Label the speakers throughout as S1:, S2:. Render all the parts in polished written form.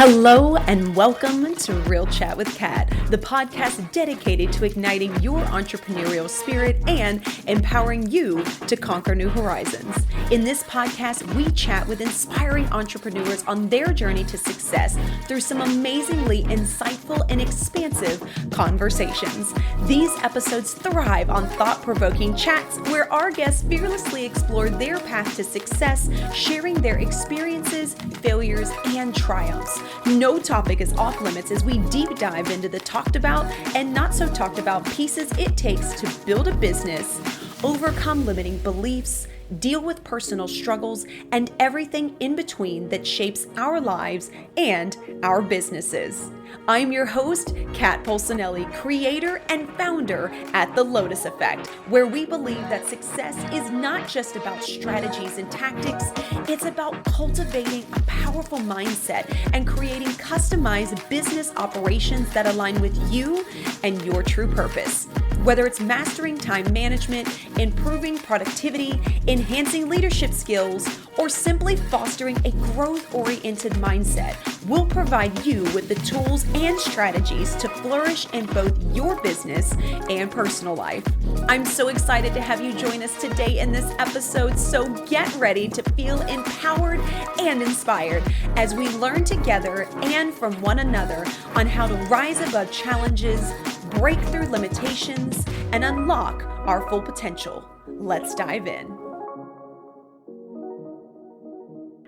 S1: Hello and welcome to Real Chat with Kat, the podcast dedicated to igniting your entrepreneurial spirit and empowering you to conquer new horizons. In this podcast, we chat with inspiring entrepreneurs on their journey to success through some amazingly insightful and expansive conversations. These episodes thrive on thought-provoking chats where our guests fearlessly explore their path to success, sharing their experiences, failures, and triumphs. No topic is off limits as we deep dive into the talked about and not so talked about pieces it takes to build a business, overcome limiting beliefs, deal with personal struggles, and everything in between that shapes our lives and our businesses. I'm your host, Kat Polsinelli, creator and founder at The Lotus Effect, where we believe that success is not just about strategies and tactics, it's about cultivating a powerful mindset and creating customized business operations that align with you and your true purpose. Whether it's mastering time management, improving productivity, enhancing leadership skills, or simply fostering a growth-oriented mindset, we'll provide you with the tools and strategies to flourish in both your business and personal life. I'm so excited to have you join us today in this episode, so get ready to feel empowered and inspired as we learn together and from one another on how to rise above challenges, break through limitations, and unlock our full potential. Let's dive in.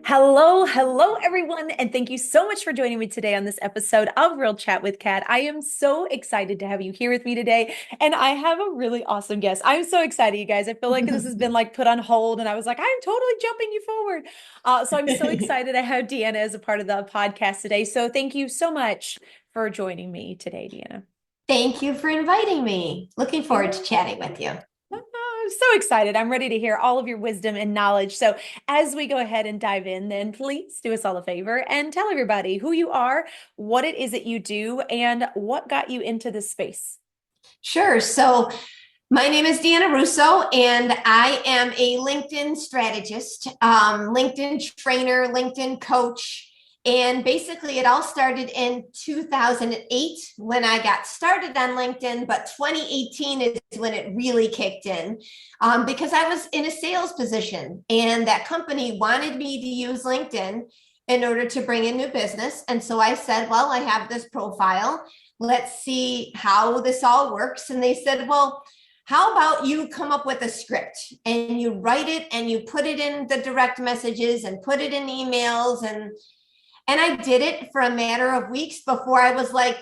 S1: Hello, everyone, and thank you so much for joining me today on this episode of Real Chat with Kat. I am so excited to have you here with me today, and I have a really awesome guest. I'm so excited, you guys. I feel like this has been put on hold, and I was like, I'm totally jumping you forward. So I'm so excited to have Deanna as a part of the podcast today. So thank you so much for joining me today, Deanna.
S2: Thank you for inviting me. Looking forward to chatting with you.
S1: I'm so excited. I'm ready to hear all of your wisdom and knowledge. So as we go ahead and dive in, then please do us all a favor and tell everybody who you are, what it is that you do, and what got you into this space.
S2: Sure. So my name is Deanna Russo, and I am a LinkedIn strategist, LinkedIn trainer, LinkedIn coach. And basically, it all started in 2008 when I got started on LinkedIn, but 2018 is when it really kicked in because I was in a sales position and that company wanted me to use LinkedIn in order to bring in new business. And so I said, well, I have this profile. Let's see how this all works. And they said, well, how about you come up with a script and you write it and you put it in the direct messages and put it in emails. And I did it for a matter of weeks before I was like,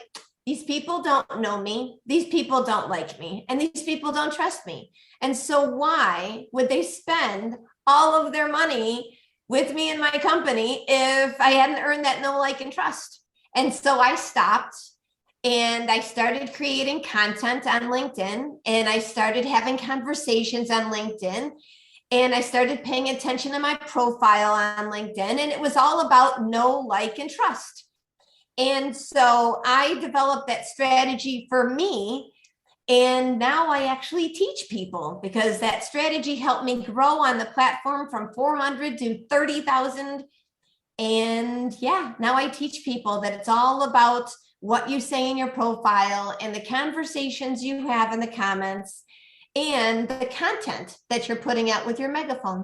S2: these people don't know me. These people don't like me. And these people don't trust me. And so why would they spend all of their money with me and my company if I hadn't earned that know, like, and trust? And so I stopped and I started creating content on LinkedIn, and I started having conversations on LinkedIn. And I started paying attention to my profile on LinkedIn, and it was all about know, like, and trust. And so I developed that strategy for me. And now I actually teach people because that strategy helped me grow on the platform from 400 to 30,000. And yeah, now I teach people that it's all about what you say in your profile and the conversations you have in the comments and the content that you're putting out with your megaphone.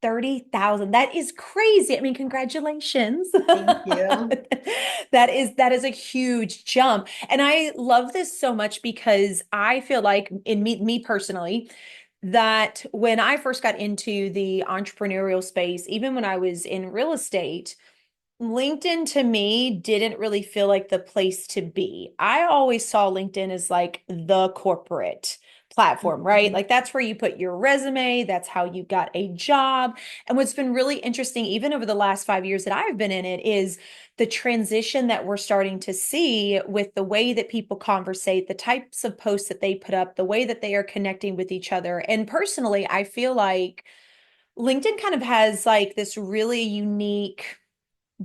S1: 30,000. That is crazy. I mean, congratulations.
S2: Thank you.
S1: That is a huge jump. And I love this so much because I feel like in me personally, that when I first got into the entrepreneurial space, even when I was in real estate, LinkedIn to me didn't really feel like the place to be. I always saw LinkedIn as like the corporate platform, right? Like that's where you put your resume, that's how you got a job. And what's been really interesting, even over the last 5 years that I've been in it, is the transition that we're starting to see with the way that people conversate, the types of posts that they put up, the way that they are connecting with each other. And personally, I feel like LinkedIn kind of has like this really unique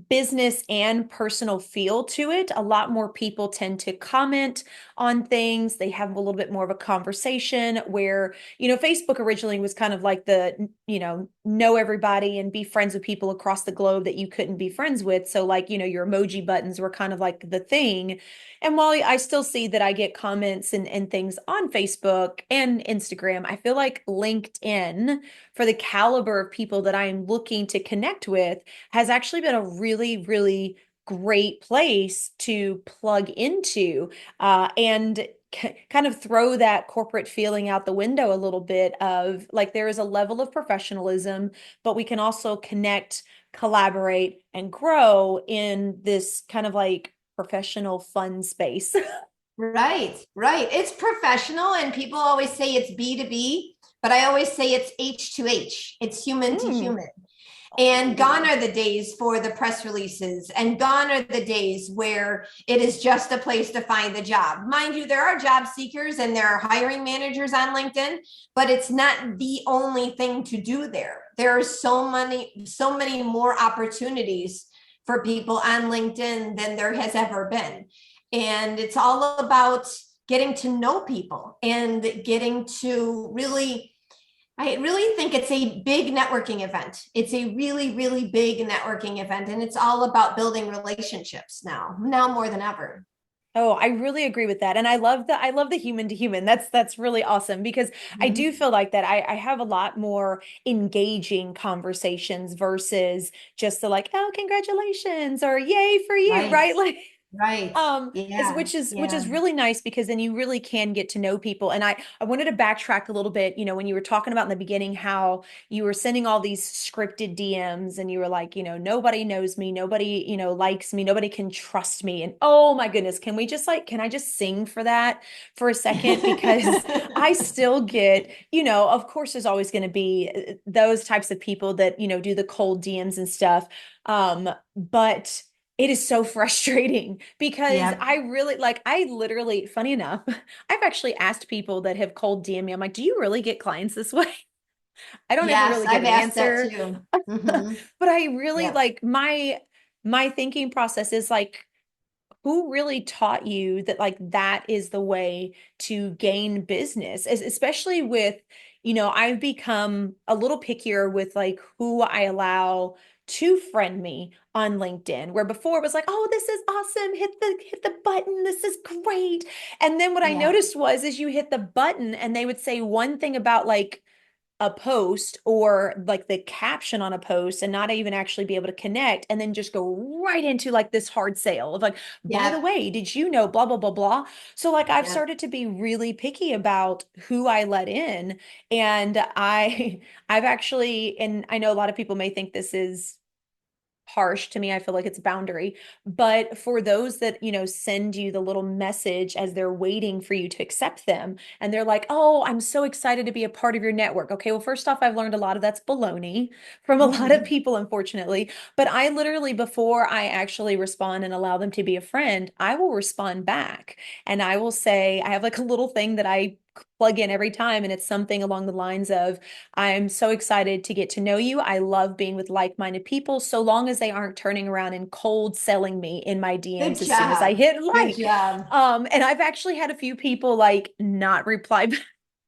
S1: business and personal feel to it. A lot more people tend to comment on things. They have a little bit more of a conversation where, Facebook originally was kind of like know everybody and be friends with people across the globe that you couldn't be friends with. So like, your emoji buttons were kind of like the thing. And while I still see that I get comments and things on Facebook and Instagram, I feel like LinkedIn, for the caliber of people that I'm looking to connect with, has actually been a really, really great place to plug into and kind of throw that corporate feeling out the window a little bit of like there is a level of professionalism, but we can also connect, collaborate, and grow in this kind of like professional fun space.
S2: Right, right. It's professional, and people always say it's B2B, but I always say it's H2H. It's human to
S1: Mm.
S2: human. And gone
S1: Oh.
S2: are the days for the press releases, and gone are the days where it is just a place to find the job. Mind you, there are job seekers and there are hiring managers on LinkedIn, but it's not the only thing to do there. There are so many more opportunities for people on LinkedIn than there has ever been. And it's all about getting to know people and getting to really, I really think it's a big networking event. It's a really, really big networking event. And it's all about building relationships now more than ever.
S1: Oh, I really agree with that. And I love the human to human. That's really awesome because I do
S2: Mhm.
S1: feel like that I have a lot more engaging conversations versus just the like, oh, congratulations or yay for you,
S2: Right,
S1: right? Like
S2: right.
S1: is
S2: Yeah,
S1: which is
S2: yeah,
S1: really nice because then you really can get to know people. And I wanted to backtrack a little bit, when you were talking about in the beginning how you were sending all these scripted DMs and you were like, nobody knows me, nobody, likes me, nobody can trust me. And oh my goodness, can I just sing for that for a second? Because I still get, of course there's always going to be those types of people that, do the cold DMs and stuff. But it is so frustrating because
S2: yeah.
S1: I literally, funny enough, I've actually asked people that have cold DM me, I'm like, do you really get clients this way? I don't ever
S2: Yes,
S1: really get
S2: I've
S1: an
S2: asked that
S1: answer.
S2: too.
S1: But
S2: Hmm.
S1: I really
S2: Yeah,
S1: like my thinking process is like, who really taught you that like that is the way to gain business, especially with, I've become a little pickier with like who I allow to friend me on LinkedIn, where before it was like, oh, this is awesome, hit the button, this is great. And then what I
S2: yeah,
S1: noticed was is you hit the button and they would say one thing about like a post or like the caption on a post and not even actually be able to connect and then just go right into like this hard sale of like, by the
S2: yeah,
S1: way, did you know blah blah blah blah. So like I've
S2: yeah.
S1: started to be really picky about who I let in. And I've actually, and I know a lot of people may think this is harsh to me. I feel like it's a boundary. But for those that, send you the little message as they're waiting for you to accept them, and they're like, oh, I'm so excited to be a part of your network. Okay, well, first off, I've learned a lot of that's baloney from a lot of
S2: Mhm.
S1: people, unfortunately. But I literally, before I actually respond and allow them to be a friend, I will respond back. And I will say, I have like a little thing that I plug in every time, and it's something along the lines of, I'm so excited to get to know you. I love being with like-minded people, so long as they aren't turning around and cold selling me in my
S2: Good
S1: DMs as soon as I
S2: job.
S1: hit
S2: Good
S1: like.
S2: job.
S1: And I've actually had a few people like not reply back.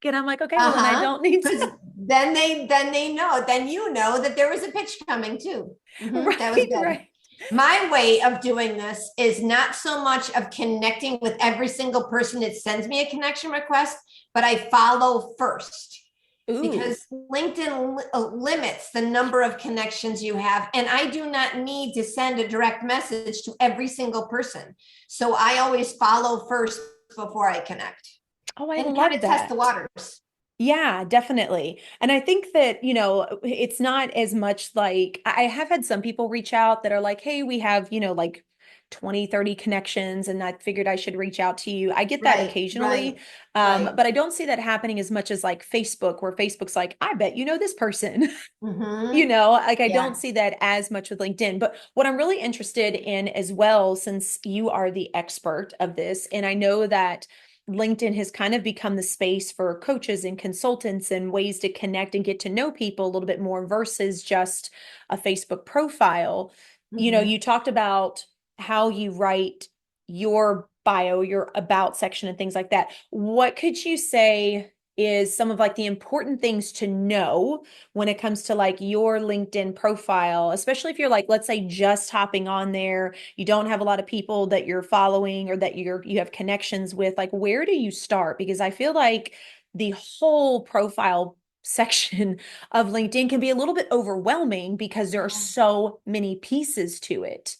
S1: And I'm like, okay, well then I
S2: Uh-huh.
S1: don't need to.
S2: Because then they know, then you know that there was a pitch coming too. That was
S1: Right,
S2: good.
S1: right.
S2: My way of doing this is not so much of connecting with every single person that sends me a connection request, but I follow first
S1: Ooh.
S2: because LinkedIn limits the number of connections you have. And I do not need to send a direct message to every single person. So I always follow first before I connect
S1: Oh, I
S2: and kind
S1: love
S2: of test the
S1: that.
S2: waters.
S1: Yeah, definitely. And I think that, it's not as much like I have had some people reach out that are like, hey, we have, like 20, 30 connections, and I figured I should reach out to you. I get that
S2: Right,
S1: occasionally.
S2: right, right.
S1: But I don't see that happening as much as like Facebook, where Facebook's like, I bet you know this person.
S2: Mm-hmm.
S1: Like I don't
S2: Yeah.
S1: see that as much with LinkedIn. But what I'm really interested in as well, since you are the expert of this, and I know that LinkedIn has kind of become the space for coaches and consultants and ways to connect and get to know people a little bit more versus just a Facebook profile.
S2: Mhm.
S1: you talked about how you write your bio, your about section and things like that. What could you say is some of like the important things to know when it comes to like your LinkedIn profile, especially if you're like, let's say just hopping on there, you don't have a lot of people that you're following or that you have connections with, like where do you start? Because I feel like the whole profile section of LinkedIn can be a little bit overwhelming because there are so many pieces to it.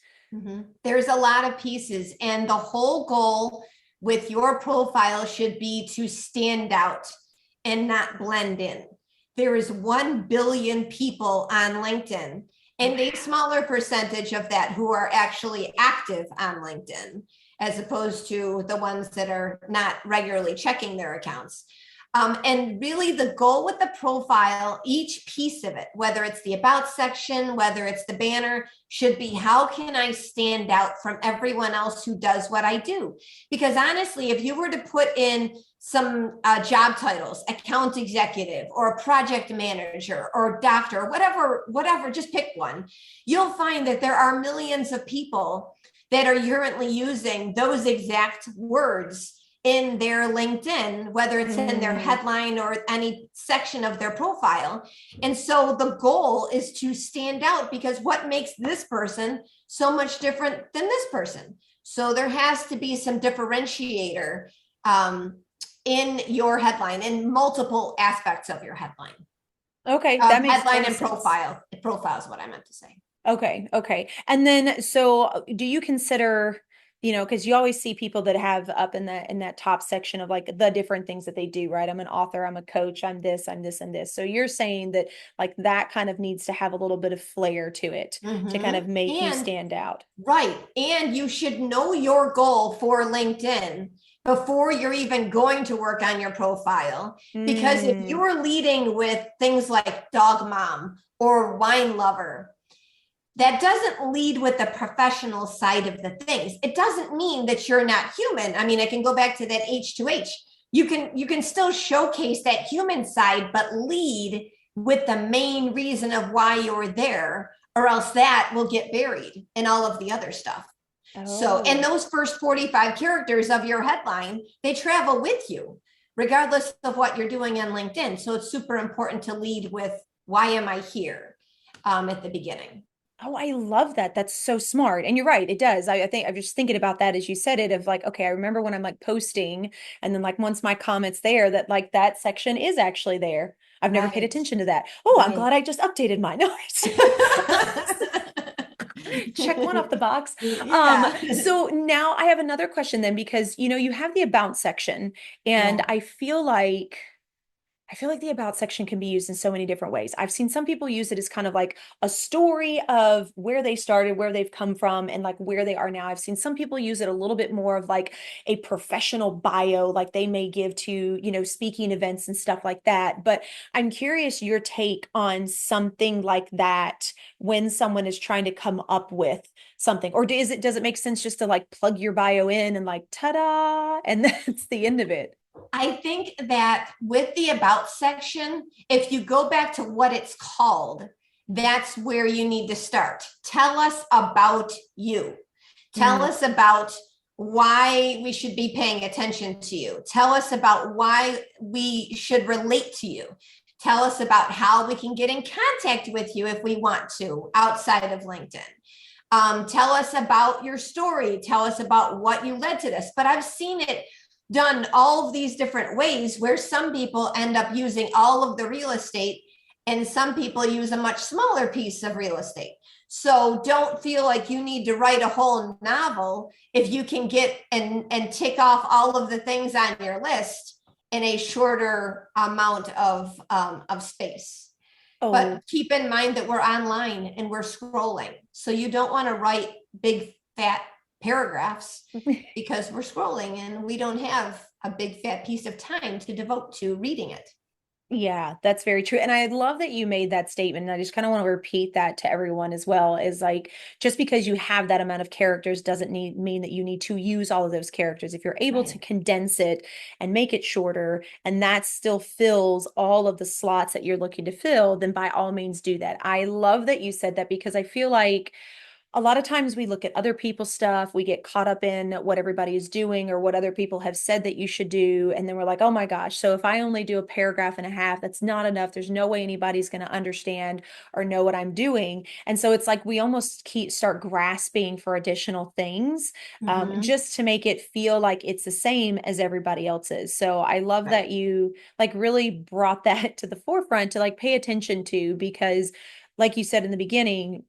S2: There's a lot of pieces, and the whole goal with your profile should be to stand out and not blend in. There is 1 billion people on LinkedIn, and a smaller percentage of that who are actually active on LinkedIn, as opposed to the ones that are not regularly checking their accounts. And really, the goal with the profile, each piece of it, whether it's the about section, whether it's the banner, should be how can I stand out from everyone else who does what I do? Because honestly, if you were to put in some job titles, account executive or project manager or doctor, whatever, just pick one, you'll find that there are millions of people that are currently using those exact words in their LinkedIn, whether it's in their headline or any section of their profile. And so the goal is to stand out, because what makes this person so much different than this person? So there has to be some differentiator in your headline, in multiple aspects of your headline.
S1: Okay, that makes
S2: Headline
S1: total
S2: and
S1: sense.
S2: profile. Profile is what I meant to say.
S1: Okay, okay. And then so do you consider, because you always see people that have up in that top section of like the different things that they do, right? I'm an author, I'm a coach, I'm this, I'm this, and this. So you're saying that like that kind of needs to have a little bit of flair to it to kind of make you
S2: And
S1: stand out.
S2: right. And you should know your goal for LinkedIn before you're even going to work on your profile. Because if
S1: Mm.
S2: you're leading with things like dog mom or wine lover, that doesn't lead with the professional side of the things. It doesn't mean that you're not human. I mean, I can go back to that H2H. You can still showcase that human side, but lead with the main reason of why you're there, or else that will get buried in all of the other stuff. So, and
S1: Oh.
S2: those first 45 characters of your headline, they travel with you, regardless of what you're doing on LinkedIn. So it's super important to lead with why am I here at the beginning.
S1: Oh, I love that. That's so smart. And you're right, it does. I think I'm just thinking about that as you said it, of like, okay, I remember when I'm like posting and then like once my comment's there, that like that section is actually there. I've never paid
S2: Right.
S1: attention to that. Oh, I'm
S2: Right.
S1: glad I just updated mine. No, check one off the box.
S2: Yeah.
S1: So now I have another question then, because you have the about section, and
S2: Yeah.
S1: I feel like the about section can be used in so many different ways. I've seen some people use it as kind of like a story of where they started, where they've come from, and like where they are now. I've seen some people use it a little bit more of like a professional bio, like they may give to, speaking events and stuff like that. But I'm curious your take on something like that when someone is trying to come up with something. Or does it make sense just to like plug your bio in and like ta-da, and that's the end of it?
S2: I think that with the about section, if you go back to what it's called, that's where you need to start. Tell us about you. Tell
S1: Mm.
S2: us about why we should be paying attention to you. Tell us about why we should relate to you. Tell us about how we can get in contact with you if we want to outside of LinkedIn. Tell us about your story. Tell us about what you led to this. But I've seen it done all of these different ways where some people end up using all of the real estate and some people use a much smaller piece of real estate. So don't feel like you need to write a whole novel if you can get and tick off all of the things on your list in a shorter amount of space.
S1: Oh,
S2: But keep in mind that we're online and we're scrolling. So you don't want to write big fat paragraphs because we're scrolling and we don't have a big fat piece of time to devote to reading it.
S1: yeah, that's very true. And I love that you made that statement. And I just kind of want to repeat that to everyone as well, is like just because you have that amount of characters doesn't mean that you need to use all of those characters. If you're able to
S2: Right.
S1: condense it and make it shorter, and that still fills all of the slots that you're looking to fill, then by all means do that. I love that you said that, because I feel like a lot of times we look at other people's stuff, we get caught up in what everybody is doing or what other people have said that you should do. And then we're like, oh my gosh, so if I only do a paragraph and a half, that's not enough. There's no way anybody's going to understand or know what I'm doing. And so it's like we almost start grasping for additional things,
S2: Mhm.
S1: just to make it feel like it's the same as everybody else's. So I love that
S2: Right.
S1: you like really brought that to the forefront to like pay attention to, because like you said in the beginning,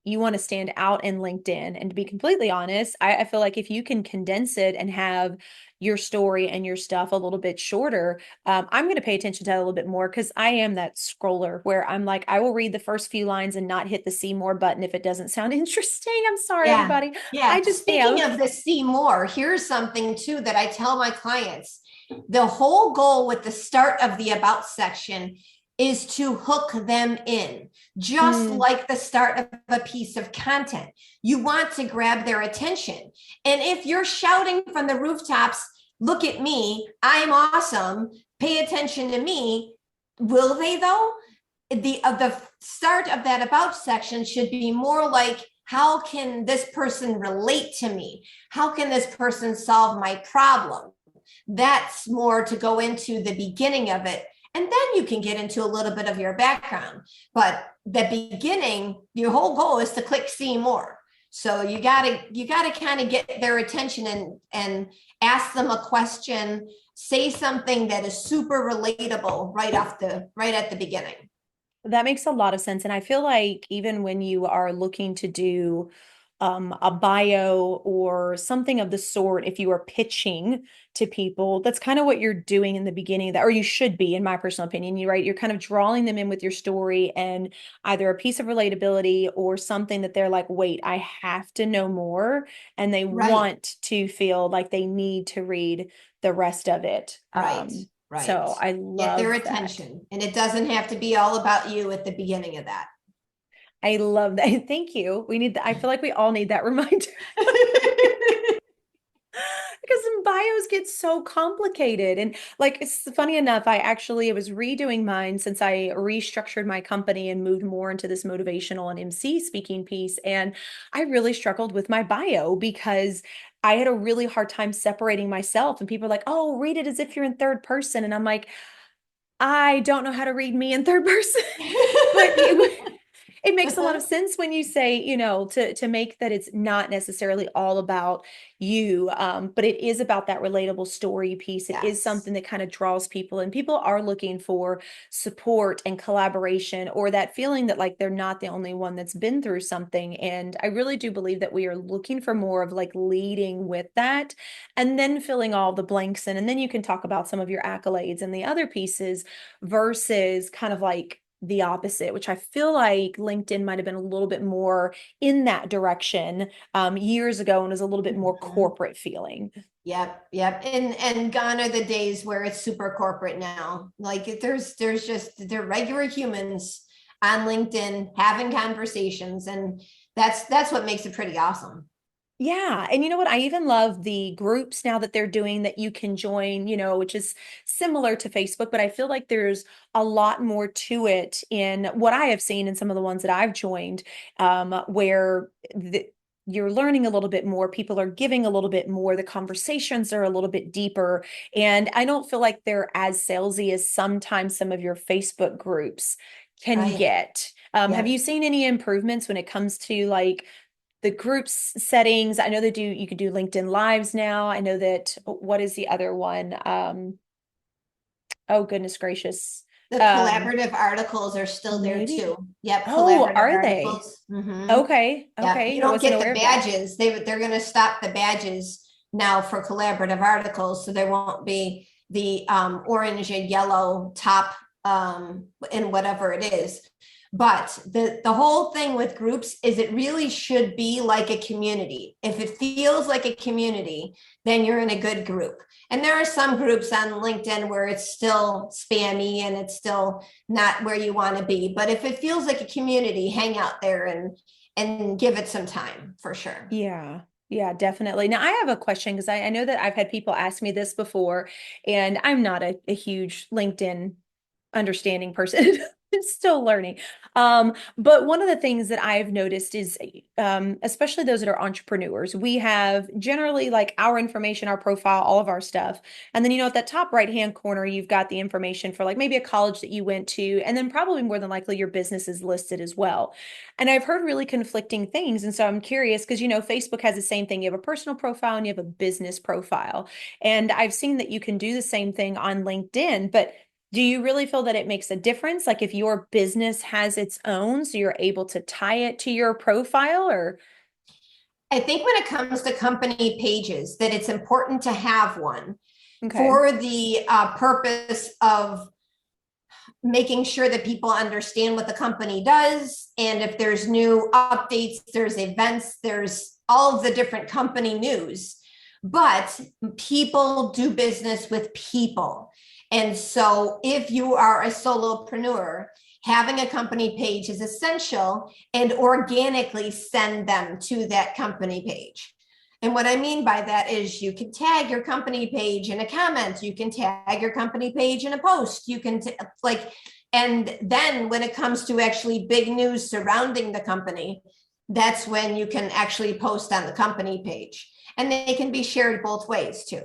S1: you want to stand out in LinkedIn. And to be completely honest, I feel like if you can condense it and have your story and your stuff a little bit shorter, I'm going to pay attention to that a little bit more, because I am that scroller where I'm like, I will read the first few lines and not hit the see more button if it doesn't sound interesting. I'm sorry,
S2: Yeah.
S1: everybody. I
S2: Yeah.
S1: just
S2: Speaking
S1: am.
S2: of the see more, here's something too that I tell my clients. The whole goal with the start of the about section is to hook them in, just
S1: Mm,
S2: like the start of a piece of content. You want to grab their attention. And if you're shouting from the rooftops, look at me, I'm awesome, pay attention to me, will they though? The start of that about section should be more like, how can this person relate to me? How can this person solve my problem? That's more to go into the beginning of it. And then you can get into a little bit of your background. But the beginning, your whole goal is to click see more. So you gotta kind of get their attention and ask them a question, say something that is super relatable right at the beginning.
S1: that makes a lot of sense. And I feel like even when you are looking to do a bio or something of the sort, if you are pitching to people, that's kind of what you're doing in the beginning of that, or you should be, in my personal opinion. You right, you're kind of drawing them in with your story and either a piece of relatability or something that they're like, wait, I have to know more, and they
S2: Right.
S1: want to feel like they need to read the rest of it.
S2: Right, right.
S1: So I
S2: Get their
S1: love that.
S2: attention. And it doesn't have to be all about you at the beginning of that.
S1: I love that. Thank you. We need that. I feel like we all need that reminder. Because some bios get so complicated. And like, it's funny enough, I was redoing mine since I restructured my company and moved more into this motivational and MC speaking piece. And I really struggled with my bio because I had a really hard time separating myself. And people are like, oh, read it as if you're in third person. And I'm like, I don't know how to read me in third person, but it makes a lot of sense when you say, to make that it's not necessarily all about you, but it is about that relatable story piece. It is
S2: Yes.
S1: something that kind of draws people, and people are looking for support and collaboration, or that feeling that like they're not the only one that's been through something. And I really do believe that we are looking for more of like leading with that and then filling all the blanks in. And then you can talk about some of your accolades and the other pieces versus kind of like the opposite, which I feel like LinkedIn might have been a little bit more in that direction years ago and was a little bit more
S2: Mhm.
S1: corporate feeling.
S2: Yep, yep. And gone are the days where it's super corporate now. Like there's just they're regular humans on LinkedIn having conversations, and that's what makes it pretty awesome.
S1: Yeah. And you know what? I even love the groups now that they're doing that you can join, which is similar to Facebook, but I feel like there's a lot more to it in what I have seen in some of the ones that I've joined, where you're learning a little bit more. People are giving a little bit more. The conversations are a little bit deeper. And I don't feel like they're as salesy as sometimes some of your Facebook groups can
S2: Right.
S1: get. Have
S2: Yep.
S1: you seen any improvements when it comes to like the groups settings? I know you could do LinkedIn Lives now. I know that, what is the other one? Oh goodness gracious.
S2: The
S1: Um,
S2: collaborative articles are still there
S1: maybe.
S2: too. Yep,
S1: Oh,
S2: collaborative
S1: are they?
S2: articles.
S1: Okay.
S2: Yeah, you
S1: Okay. I
S2: don't
S1: wasn't
S2: get the
S1: aware of that.
S2: badges. They're going to stop the badges now for collaborative articles, so there won't be the orange and yellow top and whatever it is. But the whole thing with groups is it really should be like a community. If it feels like a community, then you're in a good group. And there are some groups on LinkedIn where it's still spammy and it's still not where you want to be. But if it feels like a community, hang out there and give it some time for sure.
S1: Yeah. Yeah, definitely. Now I have a question because I know that I've had people ask me this before, and I'm not a huge LinkedIn understanding person. Still learning. But one of the things that I've noticed is, especially those that are entrepreneurs, we have generally like our information, our profile, all of our stuff. And then, at that top right-hand corner, you've got the information for like maybe a college that you went to, and then probably more than likely your business is listed as well. And I've heard really conflicting things. And so I'm curious because, Facebook has the same thing. You have a personal profile and you have a business profile. And I've seen that you can do the same thing on LinkedIn, but do you really feel that it makes a difference? Like if your business has its own, so you're able to tie it to your profile or
S2: I think when it comes to company pages, that it's important to have one
S1: okay.
S2: for the purpose of making sure that people understand what the company does. And if there's new updates, there's events, there's all of the different company news. But people do business with people. And so if you are a solopreneur, having a company page is essential and organically send them to that company page. And what I mean by that is you can tag your company page in a comment, you can tag your company page in a post, you can and then when it comes to actually big news surrounding the company, that's when you can actually post on the company page. And they can be shared both ways too.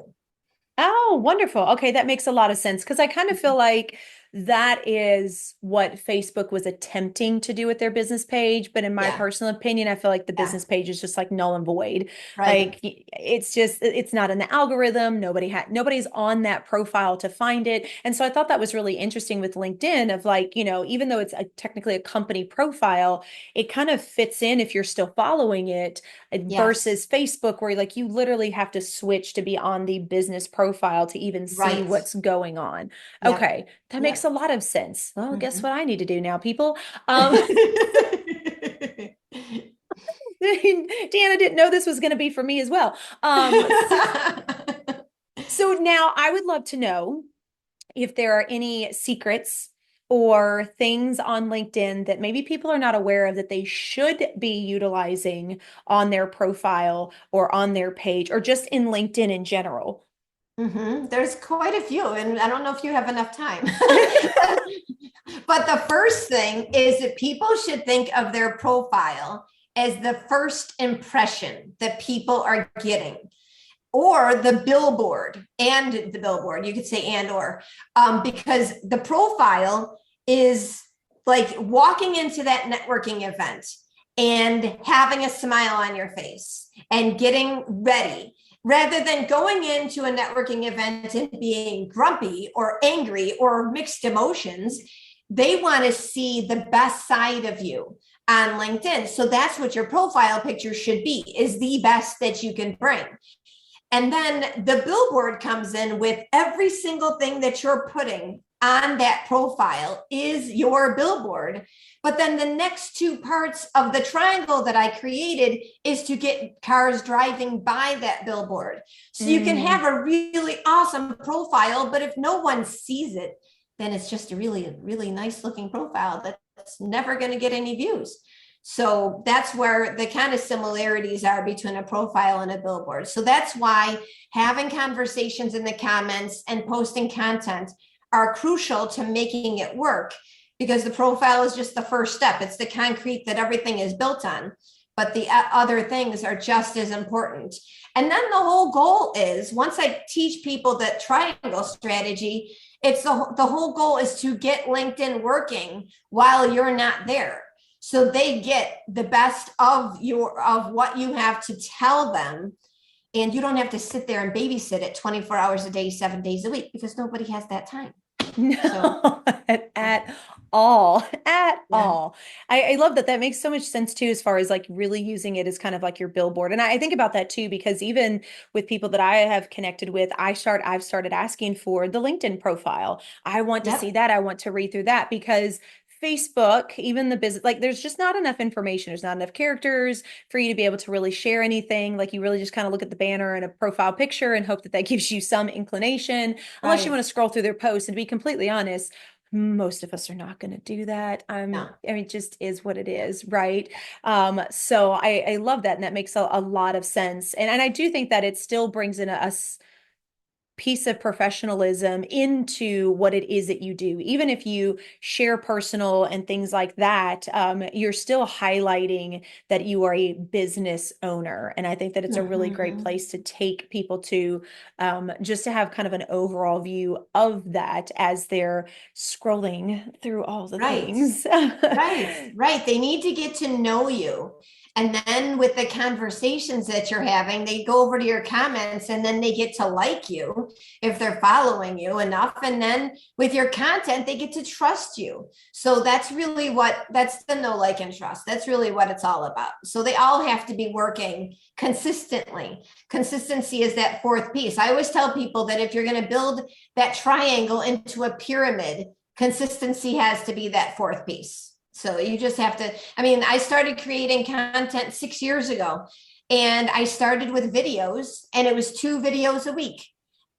S1: Oh, wonderful. Okay, that makes a lot of sense because I kind of feel like that is what Facebook was attempting to do with their business page. But in my
S2: Yeah,
S1: personal opinion, I feel like the
S2: yeah,
S1: business page is just like null and void.
S2: right.
S1: Like it's not in the algorithm. Nobody's on that profile to find it. And so I thought that was really interesting with LinkedIn of like, even though it's technically a company profile, it kind of fits in if you're still following it
S2: Yes,
S1: versus Facebook, where like you literally have to switch to be on the business profile to even see
S2: right.
S1: what's going on.
S2: Yep,
S1: Okay, that makes
S2: yep.
S1: a lot of sense. Well, guess
S2: Mhm.
S1: what I need to do now, people? Um, Deanna didn't know this was going to be for me as well. So now I would love to know if there are any secrets or things on LinkedIn that maybe people are not aware of that they should be utilizing on their profile or on their page or just in LinkedIn in general.
S2: There's quite a few, and I don't know if you have enough time. But the first thing is that people should think of their profile as the first impression that people are getting, or the billboard, and the billboard. You could say and or, because the profile is like walking into that networking event and having a smile on your face and getting ready rather than going into a networking event and being grumpy or angry or mixed emotions. They want to see the best side of you on LinkedIn. So that's what your profile picture should be, is the best that you can bring. And then the billboard comes in with every single thing that you're putting on that profile is your billboard. But then the next two parts of the triangle that I created is to get cars driving by that billboard. So you can
S1: Mm.
S2: have a really awesome profile, but if no one sees it, then it's just a really, really nice looking profile that's never going to get any views. So that's where the kind of similarities are between a profile and a billboard. So that's why having conversations in the comments and posting content are crucial to making it work, because the profile is just the first step. It's the concrete that everything is built on, but the other things are just as important. And then the whole goal is, once I teach people that triangle strategy, it's the whole goal is to get LinkedIn working while you're not there, so they get the best of what you have to tell them, and you don't have to sit there and babysit it 24 hours a day, 7 days a week, because nobody has that time. So
S1: No, at all, at
S2: yeah.
S1: all. I love that. That makes so much sense too, as far as like really using it as kind of like your billboard. And I think about that too, because even with people that I have connected with, I've started asking for the LinkedIn profile. I want to see
S2: Yep.
S1: that. I want to read through that because Facebook, even the business, like there's just not enough information. There's not enough characters for you to be able to really share anything. Like you really just kind of look at the banner and a profile picture and hope that that gives you some inclination, unless you want
S2: Right.
S1: to scroll through their posts. And to be completely honest, most of us are not going to do that.
S2: No.
S1: I mean, it just is what it is, right? So I love that, and that makes a lot of sense. And I do think that it still brings in us piece of professionalism into what it is that you do. Even if you share personal and things like that, you're still highlighting that you are a business owner. And I think that it's a really great
S2: Mhm.
S1: place to take people to, just to have kind of an overall view of that as they're scrolling through all the
S2: Right.
S1: things.
S2: Right, right. They need to get to know you. And then with the conversations that you're having, they go over to your comments and then they get to like you if they're following you enough. And then with your content, they get to trust you. So that's really that's the know, like, and trust. That's really what it's all about. So they all have to be working consistently. Consistency is that fourth piece. I always tell people that if you're going to build that triangle into a pyramid, consistency has to be that fourth piece. So you just have to, I mean, I started creating content 6 years ago, and I started with videos, and it was 2 videos a week.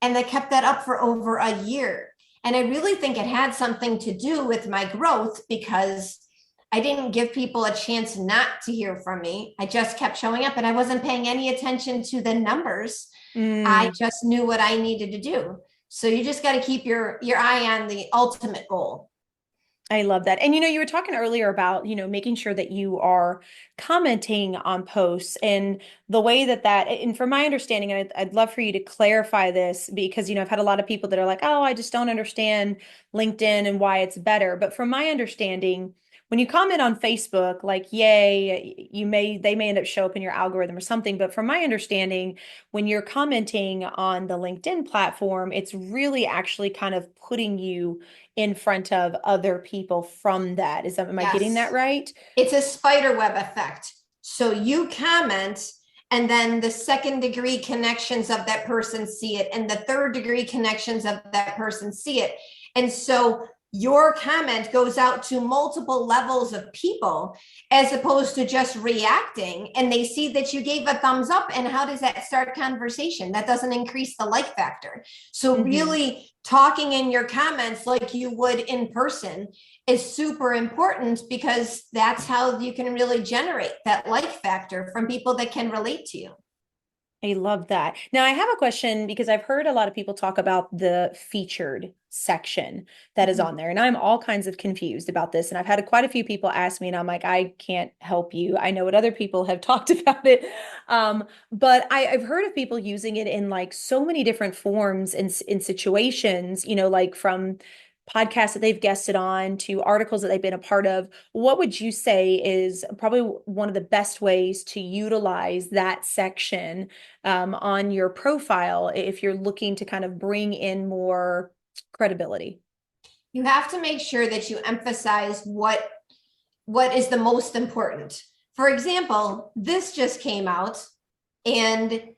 S2: And I kept that up for over a year. And I really think it had something to do with my growth because I didn't give people a chance not to hear from me. I just kept showing up and I wasn't paying any attention to the numbers. I
S1: Mm.
S2: just knew what I needed to do. So you just got to keep your eye on the ultimate goal.
S1: I love that. And you were talking earlier about, making sure that you are commenting on posts and the way and from my understanding, and I'd love for you to clarify this because, I've had a lot of people that are like, oh, I just don't understand LinkedIn and why it's better. But from my understanding, when you comment on Facebook, like, yay, they may end up show up in your algorithm or something. But from my understanding, when you're commenting on the LinkedIn platform, it's really actually kind of putting you in front of other people from that. Am I getting that
S2: Yes.
S1: right?
S2: It's a spider web effect. So you comment, and then the second degree connections of that person see it, and the third degree connections of that person see it. And so your comment goes out to multiple levels of people as opposed to just reacting, and they see that you gave a thumbs up. And how does that start conversation? That doesn't increase the like factor. So
S1: Mm-hmm.
S2: really talking in your comments like you would in person is super important because that's how you can really generate that like factor from people that can relate to you.
S1: I love that. Now, I have a question because I've heard a lot of people talk about the featured section that is on
S2: Mhm.
S1: there, and I'm all kinds of confused about this. And I've had quite a few people ask me, and I'm like, I can't help you. I know what other people have talked about it. But I've heard of people using it in like so many different forms and in situations, like from podcasts that they've guested on to articles that they've been a part of. What would you say is probably one of the best ways to utilize that section on your profile if you're looking to kind of bring in more credibility?
S2: You have to make sure that you emphasize what is the most important. For example, this just came out, and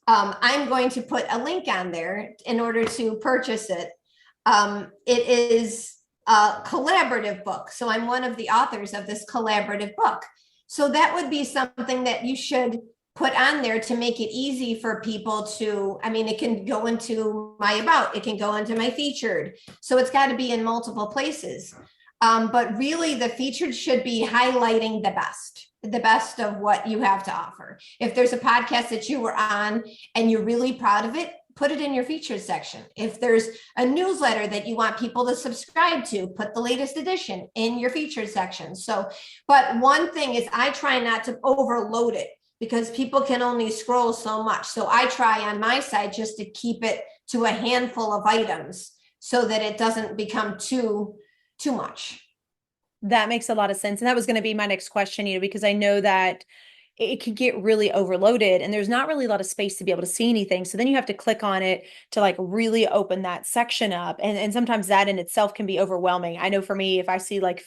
S2: I'm going to put a link on there in order to purchase it. It is a collaborative book. So I'm one of the authors of this collaborative book. So that would be something that you should put on there to make it easy for people to, I mean, it can go into my about, it can go into my featured. So it's got to be in multiple places. But really, the featured should be highlighting the best of what you have to offer. If there's a podcast that you were on and you're really proud of it, put it in your featured section. If there's a newsletter that you want people to subscribe to, put the latest edition in your featured section. So, but one thing is I try not to overload it because people can only scroll so much. So I try on my side just to keep it to a handful of items so that it doesn't become too much.
S1: That makes a lot of sense. And that was going to be my next question, because I know that it could get really overloaded and there's not really a lot of space to be able to see anything. So then you have to click on it to like really open that section up. And sometimes that in itself can be overwhelming. I know for me, if I see like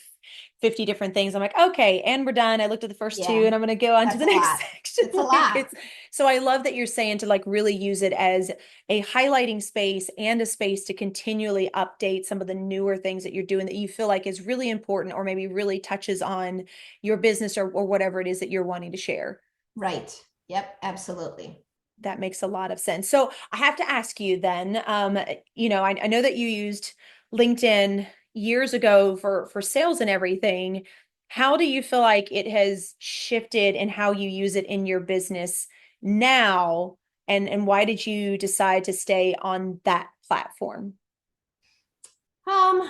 S1: 50 different things, I'm like, okay, and we're done. I looked at the first two
S2: Yeah,
S1: and I'm going to go on to
S2: that's
S1: the
S2: a
S1: next
S2: lot.
S1: section.
S2: It's a
S1: Like
S2: lot.
S1: so I love that you're saying to like really use it as a highlighting space and a space to continually update some of the newer things that you're doing that you feel like is really important or maybe really touches on your business or whatever it is that you're wanting to share.
S2: Right. Yep, absolutely.
S1: That makes a lot of sense. So I have to ask you then, I know that you used LinkedIn years ago for sales and everything. How do you feel like it has shifted and how you use it in your business now? and why did you decide to stay on that platform?
S2: Um,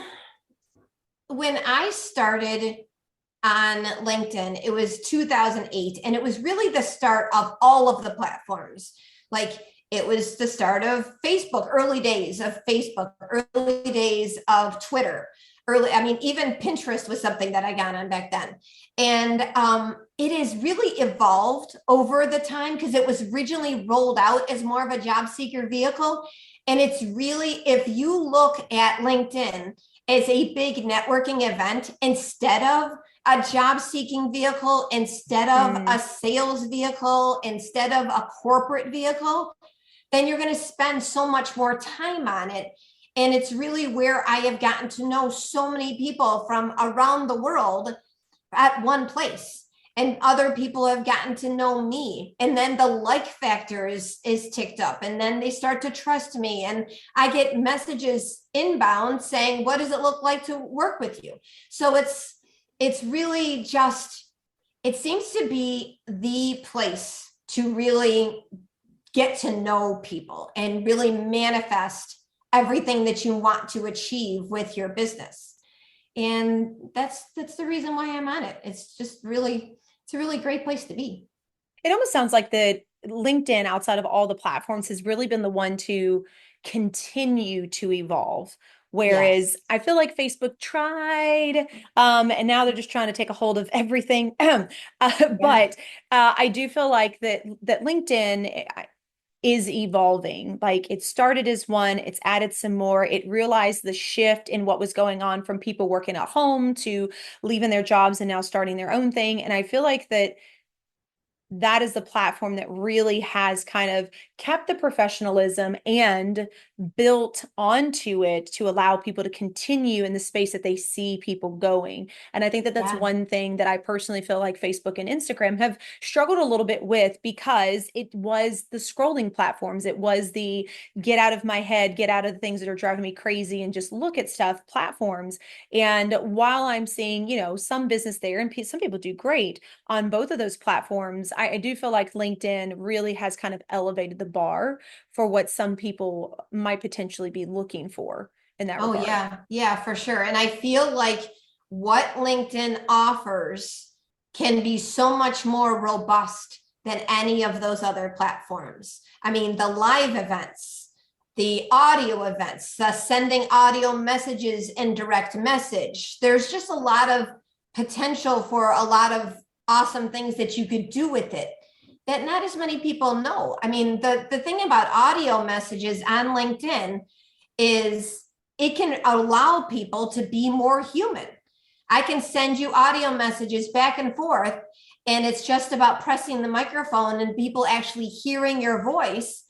S2: when I started on LinkedIn, it was 2008, and it was really the start of all of the platforms. Like it was the start of Facebook, early days of Facebook, early days of Twitter, I mean, even Pinterest was something that I got on back then. And it has really evolved over the time because it was originally rolled out as more of a job seeker vehicle. And it's really, if you look at LinkedIn as a big networking event instead of a job seeking vehicle, instead of a sales vehicle, instead of a corporate vehicle, then you're going to spend so much more time on it. And it's really where I have gotten to know so many people from around the world at one place. And other people have gotten to know me. And then the like factor is ticked up. And then they start to trust me. And I get messages inbound saying, what does it look like to work with you? So it's really just, it seems to be the place to really get to know people and really manifest everything that you want to achieve with your business. And that's the reason why I'm on it. It's just really, it's a really great place to be.
S1: It almost sounds like that LinkedIn, outside of all the platforms, has really been the one to continue to evolve. Whereas
S2: Yes.
S1: I feel like Facebook tried, and now they're just trying to take a hold of everything.
S2: Yeah.
S1: But I do feel like that LinkedIn is evolving. Like it started as one, it's added some more. It realized the shift in what was going on from people working at home to leaving their jobs and now starting their own thing. And I feel like that is the platform that really has kind of kept the professionalism and built onto it to allow people to continue in the space that they see people going. And I think that that's
S2: Yeah.
S1: one thing that I personally feel like Facebook and Instagram have struggled a little bit with, because it was the scrolling platforms. It was the get out of my head, get out of the things that are driving me crazy and just look at stuff platforms. And while I'm seeing, some business there and some people do great on both of those platforms, I do feel like LinkedIn really has kind of elevated the bar for what some people might potentially be looking for in that
S2: Oh,
S1: regard.
S2: yeah. Yeah, for sure. And I feel like what LinkedIn offers can be so much more robust than any of those other platforms. I mean, the live events, the audio events, the sending audio messages in direct message. There's just a lot of potential for a lot of awesome things that you could do with it that not as many people know. I mean, the thing about audio messages on LinkedIn is it can allow people to be more human. I can send you audio messages back and forth, and it's just about pressing the microphone and people actually hearing your voice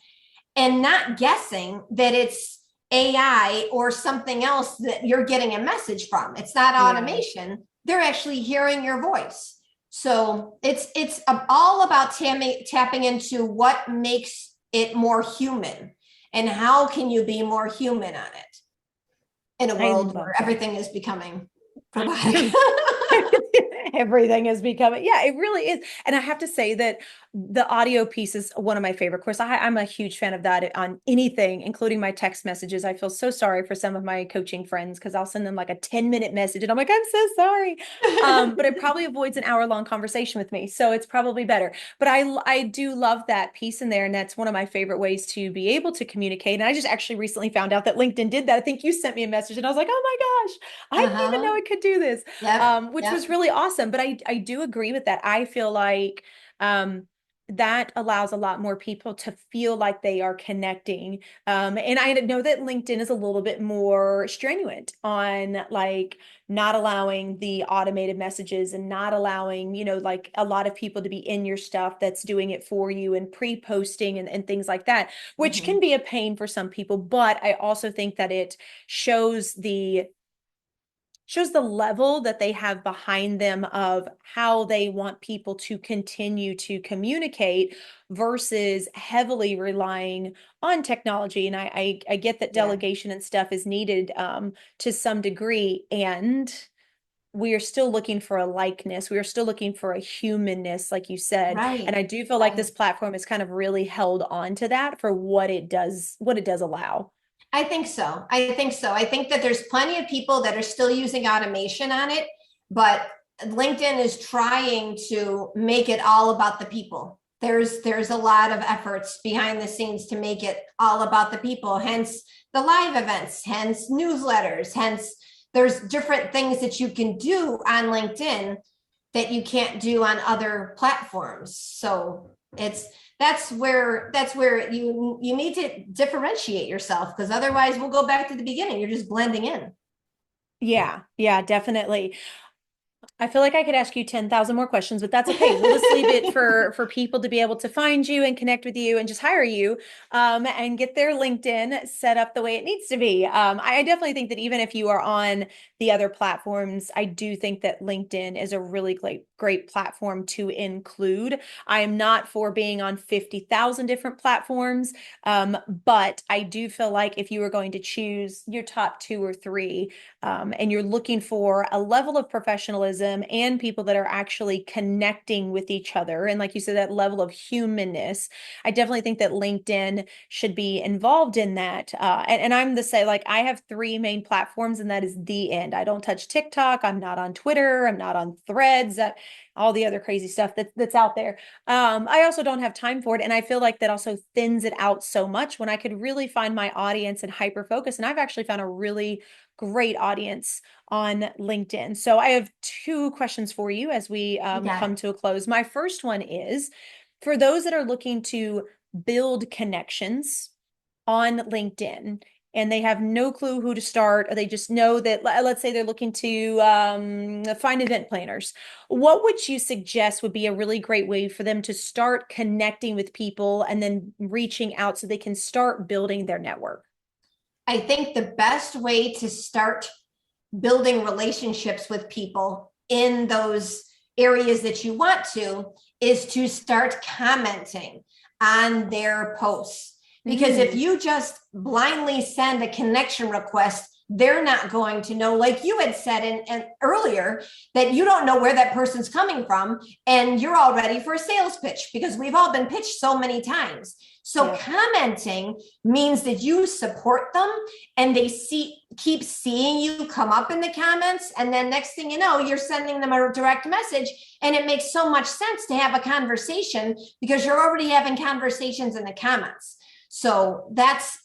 S2: and not guessing that it's AI or something else that you're getting a message from. It's not
S1: Yeah.
S2: automation. They're actually hearing your voice. So it's all about tapping into what makes it more human and how can you be more human on it in a
S1: I
S2: world
S1: love
S2: where
S1: that.
S2: everything is becoming robotic.
S1: Everything is becoming, yeah, it really is. And I have to say that the audio piece is one of my favorite. Of course, I'm a huge fan of that on anything, including my text messages. I feel so sorry for some of my coaching friends because I'll send them like a 10-minute message and I'm like, I'm so sorry. But it probably avoids an hour-long conversation with me. So it's probably better. But I do love that piece in there. And that's one of my favorite ways to be able to communicate. And I just actually recently found out that LinkedIn did that. I think you sent me a message and I was like, oh my gosh, I didn't even know
S2: Uh-huh.
S1: it could do this,
S2: Yep.
S1: which was
S2: Yep.
S1: really awesome. But I do agree with that. I feel like that allows a lot more people to feel like they are connecting. And I know that LinkedIn is a little bit more stringent on like not allowing the automated messages and not allowing, like a lot of people to be in your stuff that's doing it for you and pre-posting and things like that, which can
S2: Mhm.
S1: be a pain for some people. But I also think that it shows the level that they have behind them of how they want people to continue to communicate versus heavily relying on technology. And I get that
S2: Yeah.
S1: delegation and stuff is needed to some degree. And we are still looking for a likeness. We are still looking for a humanness, like you said. And
S2: Right.
S1: I do feel like
S2: Right.
S1: this platform is kind of really held on to that for what it does allow.
S2: I think so. I think so. I think that there's plenty of people that are still using automation on it, but LinkedIn is trying to make it all about the people. There's a lot of efforts behind the scenes to make it all about the people, hence the live events, hence newsletters, hence there's different things that you can do on LinkedIn that you can't do on other platforms. So it's that's where you need to differentiate yourself, because otherwise we'll go back to the beginning. You're just blending in.
S1: Yeah, yeah, definitely. I feel like I could ask you 10,000 more questions, but that's okay. We'll just leave it for people to be able to find you and connect with you and just hire you and get their LinkedIn set up the way it needs to be. I definitely think that even if you are on the other platforms, I do think that LinkedIn is a really great platform to include. I am not for being on 50,000 different platforms, but I do feel like if you were going to choose your top two or three, and you're looking for a level of professionalism and people that are actually connecting with each other. And like you said, that level of humanness, I definitely think that LinkedIn should be involved in that. And I'm the say, like, I have three main platforms, and that is the end. I don't touch TikTok. I'm not on Twitter. I'm not on Threads. All the other crazy stuff that's out there. I also don't have time for it. And I feel like that also thins it out so much when I could really find my audience and hyper focus. And I've actually found a really great audience on LinkedIn. So I have two questions for you as we
S2: You got
S1: come
S2: it.
S1: to a close. My first one is for those that are looking to build connections on LinkedIn and they have no clue who to start, or they just know that, let's say they're looking to find event planners. What would you suggest would be a really great way for them to start connecting with people and then reaching out so they can start building their network?
S2: I think the best way to start building relationships with people in those areas that you want to is to start commenting on their posts. Because if you just blindly send a connection request, they're not going to know, like you had said in earlier, that you don't know where that person's coming from, and you're all ready for a sales pitch, because we've all been pitched so many times. So
S1: Yeah.
S2: commenting means that you support them, and they keep seeing you come up in the comments, and then next thing you know, you're sending them a direct message, and it makes so much sense to have a conversation because you're already having conversations in the comments. So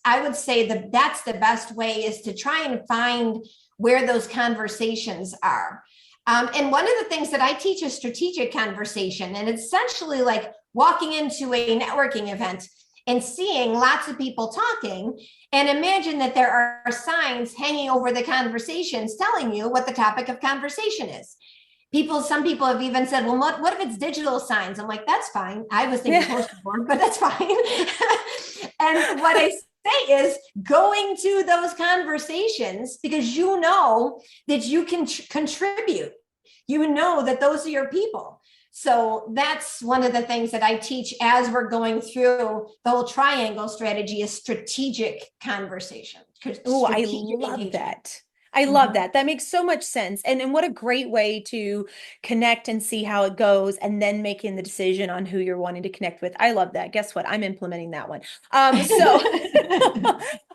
S2: I would say that's the best way, is to try and find where those conversations are. And one of the things that I teach is strategic conversation. And it's essentially like walking into a networking event and seeing lots of people talking, and imagine that there are signs hanging over the conversations telling you what the topic of conversation is. Some people have even said, well, what if it's digital signs? I'm like, that's fine. I was thinking poster board, but that's fine. And what I say is going to those conversations because you know that you can contribute. You know that those are your people. So that's one of the things that I teach as we're going through the whole triangle strategy, is strategic conversation.
S1: Oh, I
S2: Strategic
S1: love
S2: engagement.
S1: that. I love
S2: Mhm.
S1: that. That makes so much sense. And what a great way to connect and see how it goes and then making the decision on who you're wanting to connect with. I love that. Guess what? I'm implementing that one. So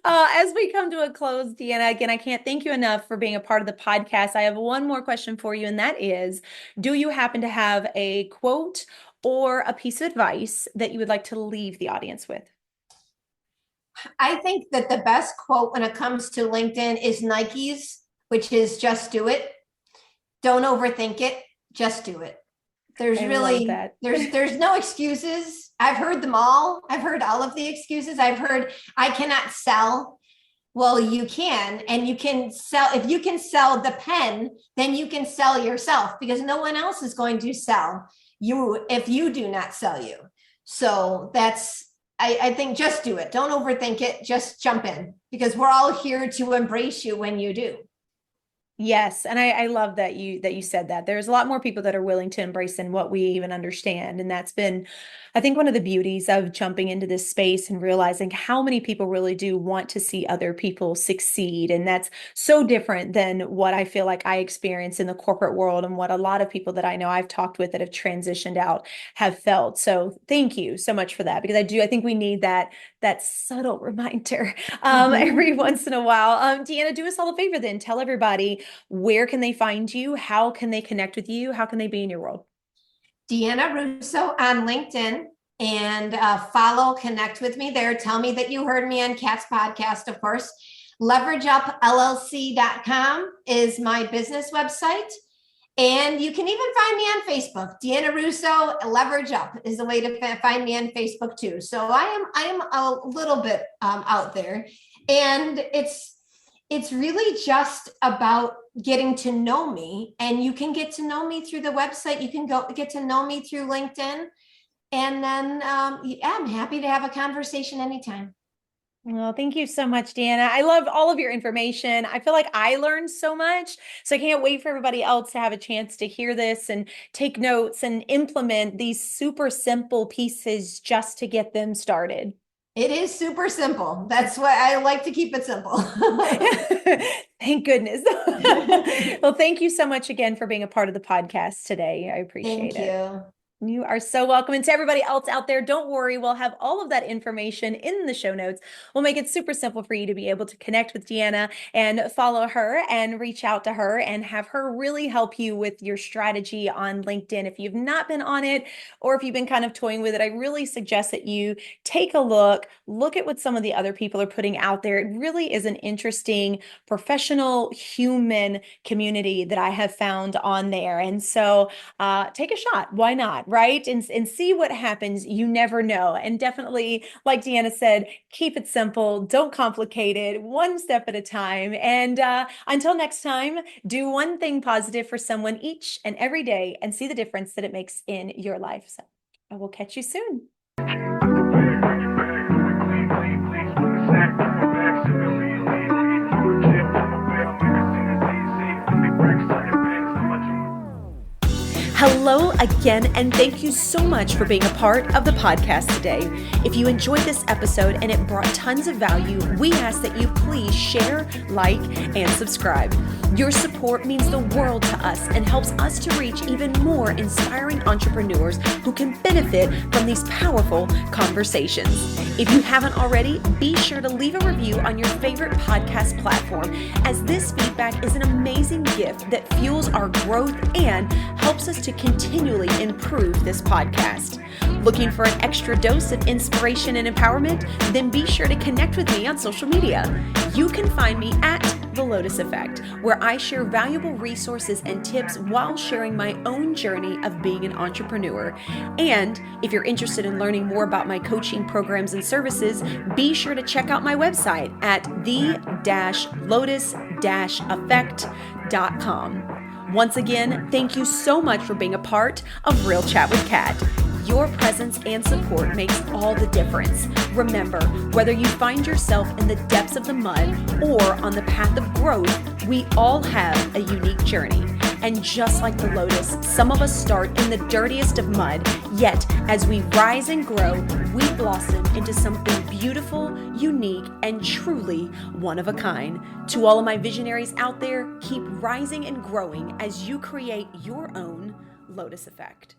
S1: as we come to a close, Deanna, again, I can't thank you enough for being a part of the podcast. I have one more question for you, and that is, do you happen to have a quote or a piece of advice that you would like to leave the audience with?
S2: I think that the best quote when it comes to LinkedIn is Nike's, which is just do it. Don't overthink it. Just do it.
S1: I love that.
S2: There's no excuses. I've heard them all. I've heard all of the excuses. I've heard I cannot sell. Well, you can, and you can sell. If you can sell the pen, then you can sell yourself, because no one else is going to sell you if you do not sell you. So I think just do it. Don't overthink it. Just jump in, because we're all here to embrace you when you do.
S1: Yes, and I love that you said that. There's a lot more people that are willing to embrace than what we even understand. And that's been, I think, one of the beauties of jumping into this space and realizing how many people really do want to see other people succeed. And that's so different than what I feel like I experience in the corporate world and what a lot of people that I know I've talked with that have transitioned out have felt. So thank you so much for that, because I think we need that subtle reminder every once in a while. Deanna, do us all a favor then. Tell everybody, where can they find you? How can they connect with you? How can they be in your world?
S2: Deanna Russo on LinkedIn, and follow, connect with me there. Tell me that you heard me on Kat's podcast, of course. LeverageUpLLC.com is my business website. And you can even find me on Facebook. Deanna Russo, Leverage Up is the way to find me on Facebook too. So I am a little bit out there, and it's really just about getting to know me. And you can get to know me through the website. You can go get to know me through LinkedIn, and then yeah, I'm happy to have a conversation anytime.
S1: Well, thank you so much, Deanna. I love all of your information. I feel like I learned so much. So I can't wait for everybody else to have a chance to hear this and take notes and implement these super simple pieces just to get them started.
S2: It is super simple. That's why I like to keep it simple.
S1: Thank goodness. Well, thank you so much again for being a part of the podcast today. I appreciate
S2: Thank
S1: it.
S2: you.
S1: You are so welcome. And to everybody else out there, don't worry. We'll have all of that information in the show notes. We'll make it super simple for you to be able to connect with Deanna and follow her and reach out to her and have her really help you with your strategy on LinkedIn. If you've not been on it, or if you've been kind of toying with it, I really suggest that you take a look at what some of the other people are putting out there. It really is an interesting professional human community that I have found on there. And so take a shot. Why not? Right? And see what happens. You never know. And definitely, like Deanna said, keep it simple. Don't complicate it. One step at a time. And until next time, do one thing positive for someone each and every day and see the difference that it makes in your life. So I will catch you soon. Hello again, and thank you so much for being a part of the podcast today. If you enjoyed this episode and it brought tons of value, we ask that you please share, like, and subscribe. Your support means the world to us and helps us to reach even more inspiring entrepreneurs who can benefit from these powerful conversations. If you haven't already, be sure to leave a review on your favorite podcast platform, as this feedback is an amazing gift that fuels our growth and helps us to continually improve this podcast. Looking for an extra dose of inspiration and empowerment? Then be sure to connect with me on social media. You can find me at The Lotus Effect, where I share valuable resources and tips while sharing my own journey of being an entrepreneur. And if you're interested in learning more about my coaching programs and services, be sure to check out my website at the-lotus-effect.com. Once again, thank you so much for being a part of Real Chat with Kat. Your presence and support makes all the difference. Remember, whether you find yourself in the depths of the mud or on the path of growth, we all have a unique journey. And just like the lotus, some of us start in the dirtiest of mud, yet as we rise and grow, we blossom into something beautiful, unique, and truly one of a kind. To all of my visionaries out there, keep rising and growing as you create your own Lotus Effect.